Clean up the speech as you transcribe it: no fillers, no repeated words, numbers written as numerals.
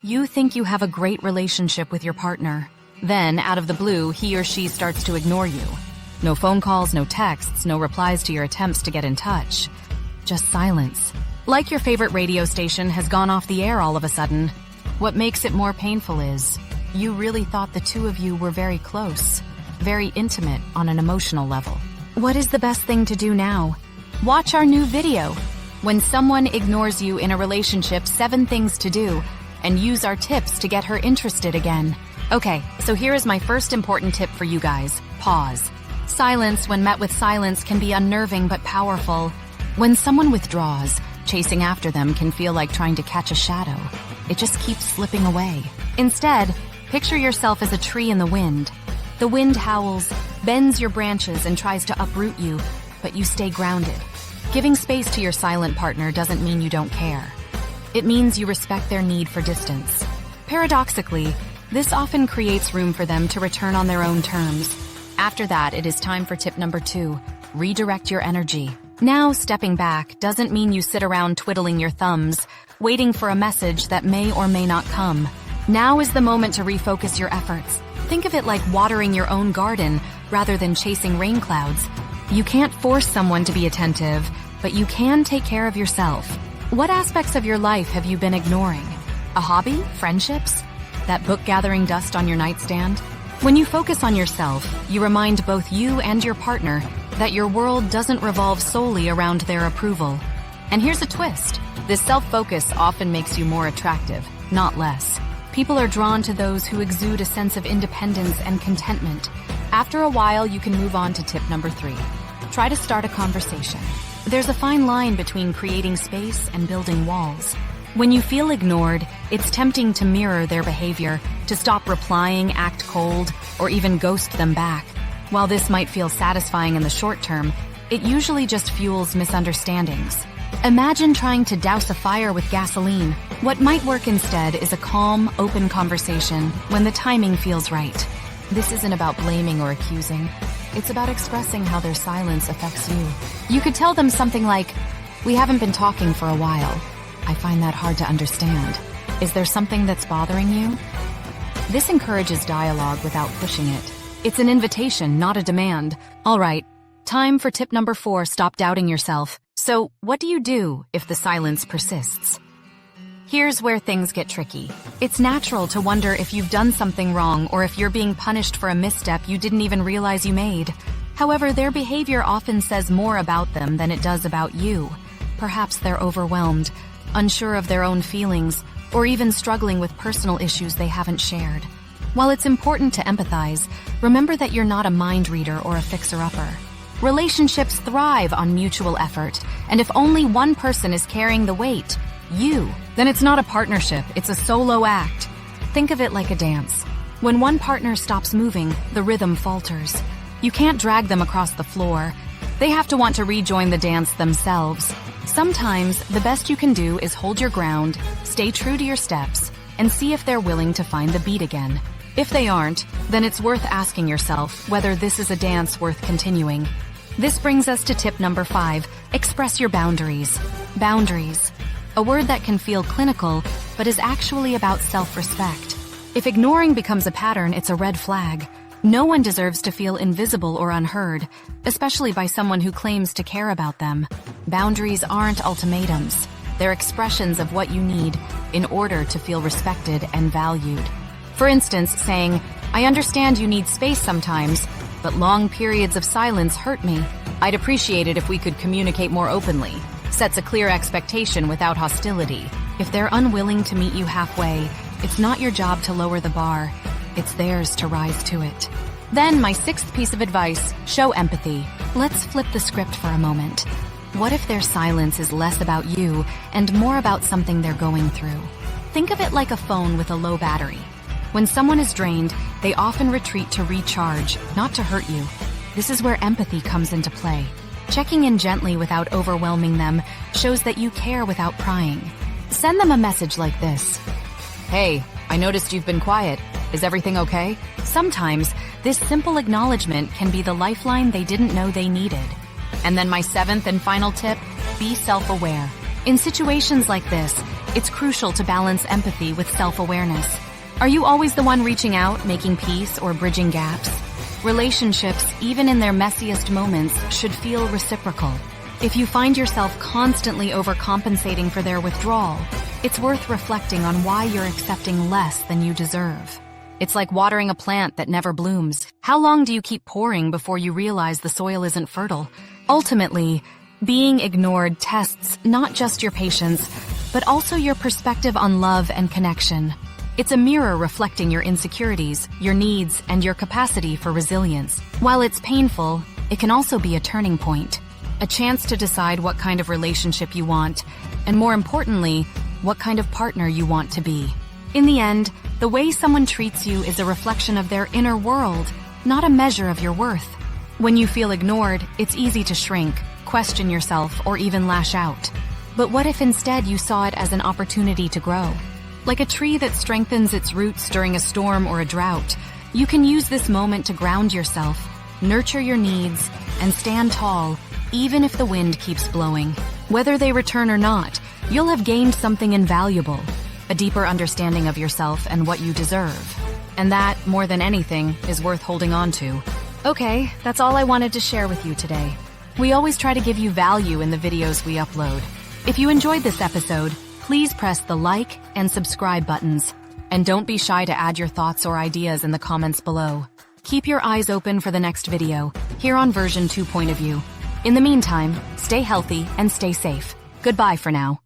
You think you have a great relationship with your partner. Then, out of the blue, he or she starts to ignore you. No phone calls, no texts, no replies to your attempts to get in touch. Just silence. Like your favorite radio station has gone off the air all of a sudden. What makes it more painful is, you really thought the two of you were very close, very intimate on an emotional level. What is the best thing to do now? Watch our new video, When Someone Ignores You in a Relationship, 7 Things to Do, and use our tips to get her interested again. Okay, so here is my first important tip for you guys. Pause. Silence, when met with silence, can be unnerving but powerful. When someone withdraws, chasing after them can feel like trying to catch a shadow. It just keeps slipping away. Instead, picture yourself as a tree in the wind. The wind howls, bends your branches, and tries to uproot you, but you stay grounded. Giving space to your silent partner doesn't mean you don't care. It means you respect their need for distance. Paradoxically, this often creates room for them to return on their own terms. After that, it is time for tip number 2, redirect your energy. Now, stepping back doesn't mean you sit around twiddling your thumbs, waiting for a message that may or may not come. Now is the moment to refocus your efforts. Think of it like watering your own garden rather than chasing rain clouds. You can't force someone to be attentive, but you can take care of yourself. What aspects of your life have you been ignoring? A hobby? Friendships? That book gathering dust on your nightstand? When you focus on yourself, you remind both you and your partner that your world doesn't revolve solely around their approval. And here's a twist. This self-focus often makes you more attractive, not less. People are drawn to those who exude a sense of independence and contentment. After a while, you can move on to tip number 3. Try to start a conversation. There's a fine line between creating space and building walls. When you feel ignored, it's tempting to mirror their behavior, to stop replying, act cold, or even ghost them back. While this might feel satisfying in the short term, it usually just fuels misunderstandings. Imagine trying to douse a fire with gasoline. What might work instead is a calm, open conversation when the timing feels right. This isn't about blaming or accusing. It's about expressing how their silence affects you. You could tell them something like, "We haven't been talking for a while. I find that hard to understand. Is there something that's bothering you?" This encourages dialogue without pushing it. It's an invitation, not a demand. All right, time for tip number 4, stop doubting yourself. So, what do you do if the silence persists? Here's where things get tricky. It's natural to wonder if you've done something wrong or if you're being punished for a misstep you didn't even realize you made. However, their behavior often says more about them than it does about you. Perhaps they're overwhelmed, unsure of their own feelings, or even struggling with personal issues they haven't shared. While it's important to empathize, remember that you're not a mind reader or a fixer-upper. Relationships thrive on mutual effort, and if only one person is carrying the weight, you, then it's not a partnership, it's a solo act. Think of it like a dance. When one partner stops moving, the rhythm falters. You can't drag them across the floor. They have to want to rejoin the dance themselves. Sometimes, the best you can do is hold your ground, stay true to your steps, and see if they're willing to find the beat again. If they aren't, then it's worth asking yourself whether this is a dance worth continuing. This brings us to tip number 5, express your boundaries. Boundaries. A word that can feel clinical, but is actually about self-respect. If ignoring becomes a pattern, it's a red flag. No one deserves to feel invisible or unheard, especially by someone who claims to care about them. Boundaries aren't ultimatums. They're expressions of what you need in order to feel respected and valued. For instance, saying, "I understand you need space sometimes, but long periods of silence hurt me. I'd appreciate it if we could communicate more openly," sets a clear expectation without hostility. If they're unwilling to meet you halfway, it's not your job to lower the bar. It's theirs to rise to it. Then my 6th piece of advice, show empathy. Let's flip the script for a moment. What if their silence is less about you and more about something they're going through? Think of it like a phone with a low battery. When someone is drained, they often retreat to recharge, not to hurt you. This is where empathy comes into play. Checking in gently without overwhelming them shows that you care without prying. Send them a message like this. "Hey, I noticed you've been quiet. Is everything okay?" Sometimes, this simple acknowledgement can be the lifeline they didn't know they needed. And then my 7th and final tip, be self-aware. In situations like this, it's crucial to balance empathy with self-awareness. Are you always the one reaching out, making peace, or bridging gaps? Relationships, even in their messiest moments, should feel reciprocal. If you find yourself constantly overcompensating for their withdrawal, it's worth reflecting on why you're accepting less than you deserve. It's like watering a plant that never blooms. How long do you keep pouring before you realize the soil isn't fertile? Ultimately, being ignored tests not just your patience, but also your perspective on love and connection. It's a mirror reflecting your insecurities, your needs, and your capacity for resilience. While it's painful, it can also be a turning point. A chance to decide what kind of relationship you want, and more importantly, what kind of partner you want to be. In the end, the way someone treats you is a reflection of their inner world, not a measure of your worth. When you feel ignored, it's easy to shrink, question yourself, or even lash out. But what if instead you saw it as an opportunity to grow? Like a tree that strengthens its roots during a storm or a drought, you can use this moment to ground yourself, nurture your needs, and stand tall, even if the wind keeps blowing. Whether they return or not, you'll have gained something invaluable, a deeper understanding of yourself and what you deserve. And that, more than anything, is worth holding on to. Okay, that's all I wanted to share with you today. We always try to give you value in the videos we upload. If you enjoyed this episode, please press the like and subscribe buttons. And don't be shy to add your thoughts or ideas in the comments below. Keep your eyes open for the next video, here on version 2 Point of View. In the meantime, stay healthy and stay safe. Goodbye for now.